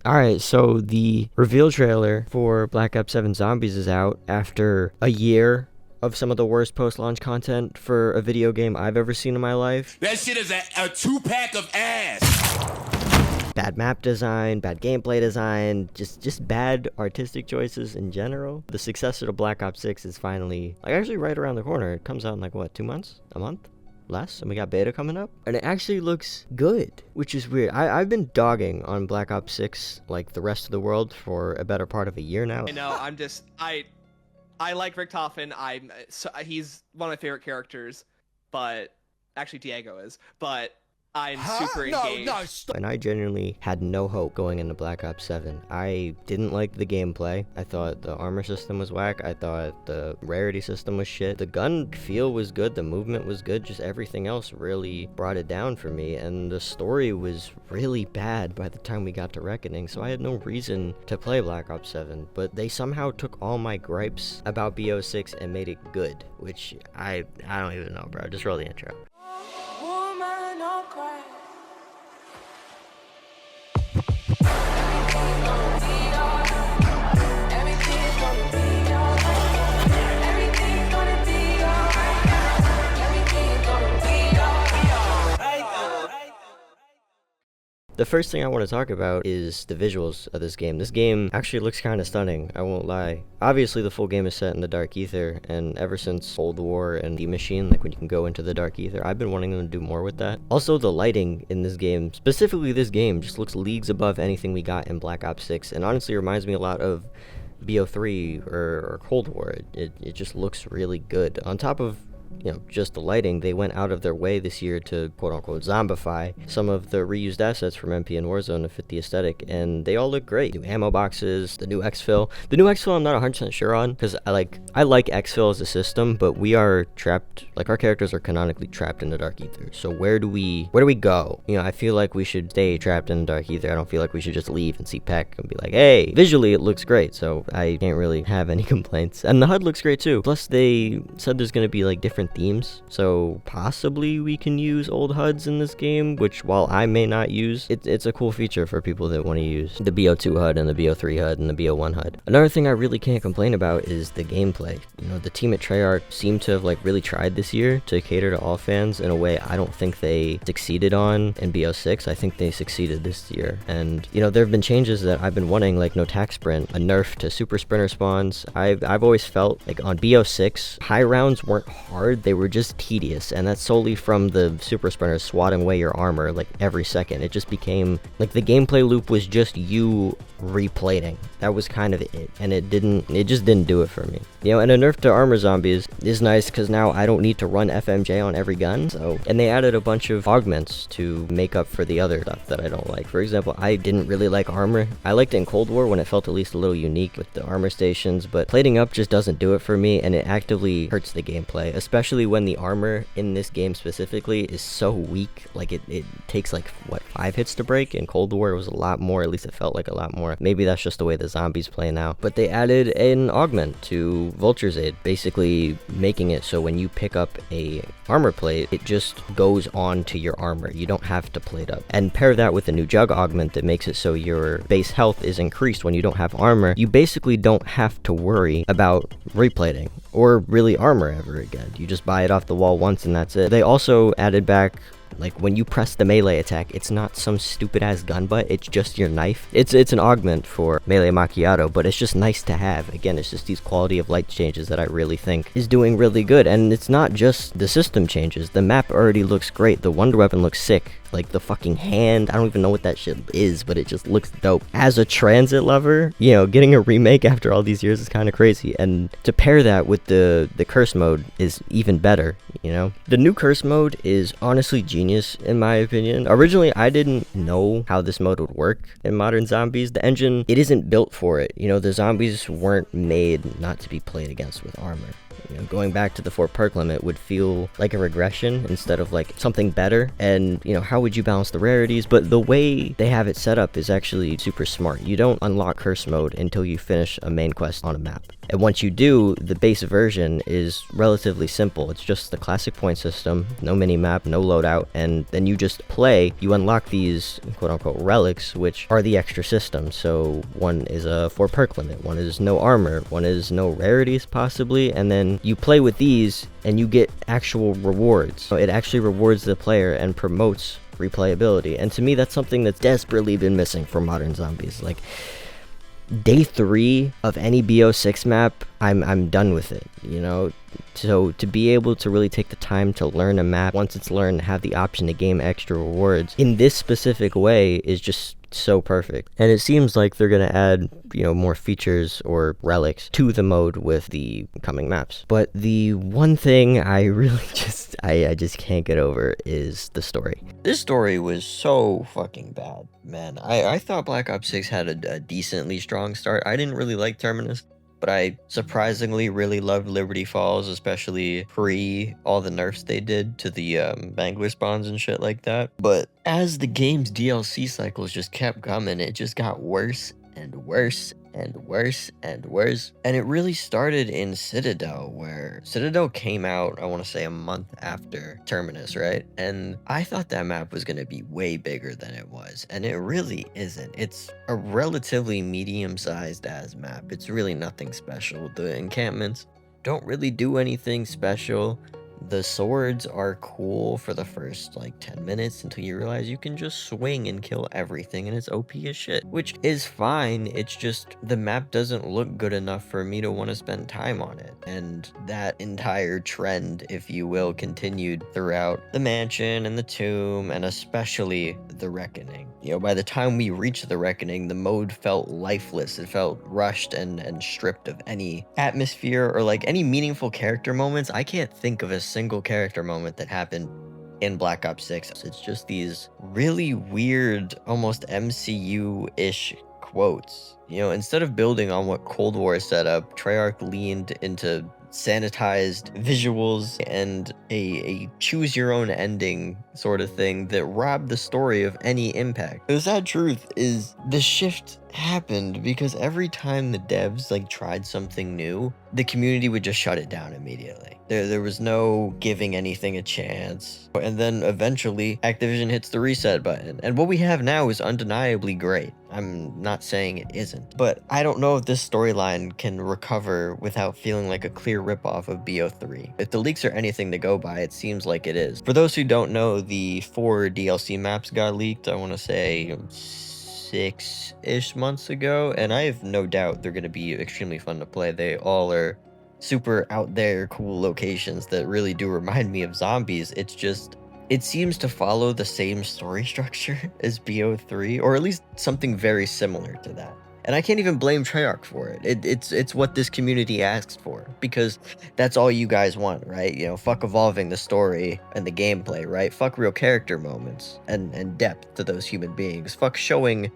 Alright, so the reveal trailer for Black Ops 7 Zombies is out after a year of some of the worst post-launch content for a video game I've ever seen in my life. That shit is a two-pack of ass. Bad map design, bad gameplay design, just bad artistic choices in general. The successor to Black Ops 6 is finally, actually right around the corner. It comes out in what, 2 months? A month? Less, and we got beta coming up, and it actually looks good, which is weird. I've been dogging on Black Ops 6 like the rest of the world for a better part of a year now. I know, I like Richtofen. He's one of my favorite characters, but actually Diego is, but I'm super engaged. And I genuinely had no hope going into Black Ops 7. I didn't like the gameplay. I thought the armor system was whack. I thought the rarity system was shit. The gun feel was good. The movement was good. Just everything else really brought it down for me. And the story was really bad by the time we got to Reckoning. So I had no reason to play Black Ops 7. But they somehow took all my gripes about BO6 and made it good. Which I don't even know, bro. Just roll the intro. The first thing I want to talk about is the visuals of this game. This game actually looks kind of stunning, I won't lie. Obviously, the full game is set in the Dark Ether, and ever since Cold War and The Machine, when you can go into the Dark Ether, I've been wanting them to do more with that. Also, the lighting in this game, specifically this game, just looks leagues above anything we got in Black Ops 6, and honestly reminds me a lot of BO3 or Cold War. It just looks really good. On top of just the lighting, they went out of their way this year to quote-unquote zombify some of the reused assets from MP and Warzone to fit the aesthetic, and they all look great. New ammo boxes, the new exfil. The new exfil I'm not 100% sure on, because I like exfil as a system, but we are trapped, our characters are canonically trapped in the Dark Ether. So where do we go? I feel like we should stay trapped in the Dark Ether. I don't feel like we should just leave and see Peck and be like, hey, visually it looks great, so I can't really have any complaints. And the HUD looks great too. Plus they said there's gonna be different themes, so possibly we can use old HUDs in this game, which while I may not use, it's a cool feature for people that want to use the BO2 HUD and the BO3 HUD and the BO1 HUD. Another thing I really can't complain about is the gameplay. The team at Treyarch seemed to have really tried this year to cater to all fans in a way I don't think they succeeded on in BO6. I think they succeeded this year, and there have been changes that I've been wanting, like no tac sprint, a nerf to super sprinter spawns. I've always felt on BO6 high rounds weren't hard, they were just tedious, and that's solely from the super sprinters swatting away your armor every second. It just became the gameplay loop was just you replating. That was kind of it, and it just didn't do it for me. And a nerf to armor zombies is nice because now I don't need to run FMJ on every gun. And they added a bunch of augments to make up for the other stuff that I don't like. For example, I didn't really like armor. I liked it in Cold War when it felt at least a little unique with the armor stations, but plating up just doesn't do it for me, and it actively hurts the gameplay, especially when the armor in this game specifically is so weak. It takes 5 hits to break. In Cold War it was a lot more, at least it felt like a lot more. Maybe that's just the way the zombies play now. But they added an augment to Vulture's Aid, basically making it so when you pick up a armor plate, it just goes on to your armor. You don't have to plate up. And pair that with a new jug augment that makes it so your base health is increased when you don't have armor. You basically don't have to worry about replating or really armor ever again. You just buy it off the wall once and that's it. They also added back when you press the melee attack, it's not some stupid ass gun butt, it's just your knife. It's an augment for melee macchiato, but it's just nice to have. Again, it's just these quality of life changes that I really think is doing really good. And it's not just the system changes. The map already looks great. The wonder weapon looks sick. The fucking hand, I don't even know what that shit is, but it just looks dope. As a transit lover, getting a remake after all these years is kind of crazy, and to pair that with the curse mode is even better. The new curse mode is honestly genius in my opinion. Originally, I didn't know how this mode would work in Modern Zombies. The engine, it isn't built for it. The zombies weren't made not to be played against with armor. Going back to the 4 perk limit would feel like a regression instead of something better. And how would you balance the rarities? But the way they have it set up is actually super smart. You don't unlock curse mode until you finish a main quest on a map. And once you do, the base version is relatively simple. It's just the classic point system, no mini-map, no loadout, and then you just play. You unlock these quote-unquote relics, which are the extra systems. So one is a 4 perk limit, one is no armor, one is no rarities possibly, and then you play with these and you get actual rewards. So it actually rewards the player and promotes replayability. And to me, that's something that's desperately been missing from modern zombies. Like, day 3 of any BO6 map, I'm done with it, you know? So to be able to really take the time to learn a map, once it's learned, have the option to gain extra rewards in this specific way is just so perfect. And it seems like they're gonna add, you know, more features or relics to the mode with the coming maps. But the one thing I really I just can't get over is the story. This story was so fucking bad, man. I thought Black Ops 6 had a decently strong start. I didn't really like Terminus, but I surprisingly really loved Liberty Falls, especially pre all the nerfs they did to the Bangler spawns and shit like that. But as the game's DLC cycles just kept coming, it just got worse and worse and worse and worse. And it really started in Citadel, where Citadel came out, I want to say, a month after Terminus, right? And I thought that map was going to be way bigger than it was, and it really isn't. It's a relatively medium-sized ass map. It's really nothing special. The encampments don't really do anything special. The swords are cool for the first like 10 minutes until you realize you can just swing and kill everything and it's OP as shit, which is fine. It's just the map doesn't look good enough for me to want to spend time on it. And that entire trend, if you will, continued throughout the mansion and the tomb, and especially the reckoning. You know, by the time we reached the reckoning, the mode felt lifeless. It felt rushed and stripped of any atmosphere or like any meaningful character moments. I can't think of a single character moment that happened in Black Ops 6. It's just these really weird, almost MCU-ish quotes. You know, instead of building on what Cold War set up, Treyarch leaned into sanitized visuals and a choose your own ending sort of thing that robbed the story of any impact. The sad truth is the shift happened because every time the devs like tried something new, the community would just shut it down immediately. There was no giving anything a chance. And then eventually Activision hits the reset button. And what we have now is undeniably great. I'm not saying it isn't, but I don't know if this storyline can recover without feeling like a clear ripoff of BO3. If the leaks are anything to go by, it seems like it is. For those who don't know, the 4 DLC maps got leaked, I want to say 6-ish months ago, and I have no doubt they're going to be extremely fun to play. They all are super out there cool locations that really do remind me of zombies. It's just, it seems to follow the same story structure as BO3, or at least something very similar to that. And I can't even blame Treyarch for it. It's what this community asks for, because that's all you guys want, right? You know, fuck evolving the story and the gameplay, right? Fuck real character moments and depth to those human beings. Fuck showing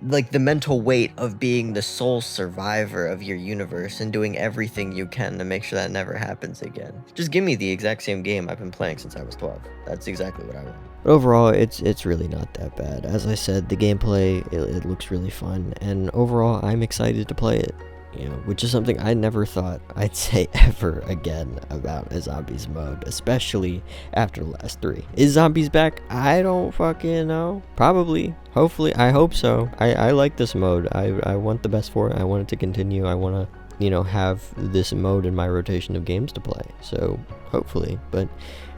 like the mental weight of being the sole survivor of your universe and doing everything you can to make sure that never happens again. Just give me the exact same game I've been playing since I was 12. That's exactly what I want. But overall, it's really not that bad. As I said, the gameplay, it looks really fun, and overall, I'm excited to play it. You know, which is something I never thought I'd say ever again about a zombies mode, especially after the last 3. Is zombies back? I don't fucking know. Probably. Hopefully. I hope so. I like this mode. I want the best for it. I want it to continue. I want to, you know, have this mode in my rotation of games to play. So, hopefully. But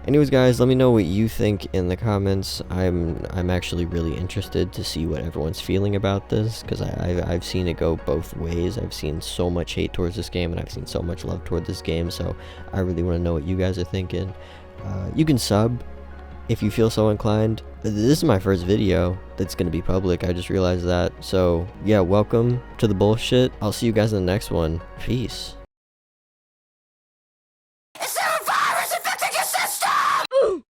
anyways, guys, let me know what you think in the comments. I'm actually really interested to see what everyone's feeling about this, because I've seen it go both ways. I've seen so much hate towards this game, and I've seen so much love toward this game, so I really want to know what you guys are thinking. You can sub if you feel so inclined. This is my first video that's going to be public. I just realized that. So, yeah, welcome to the bullshit. I'll see you guys in the next one. Peace.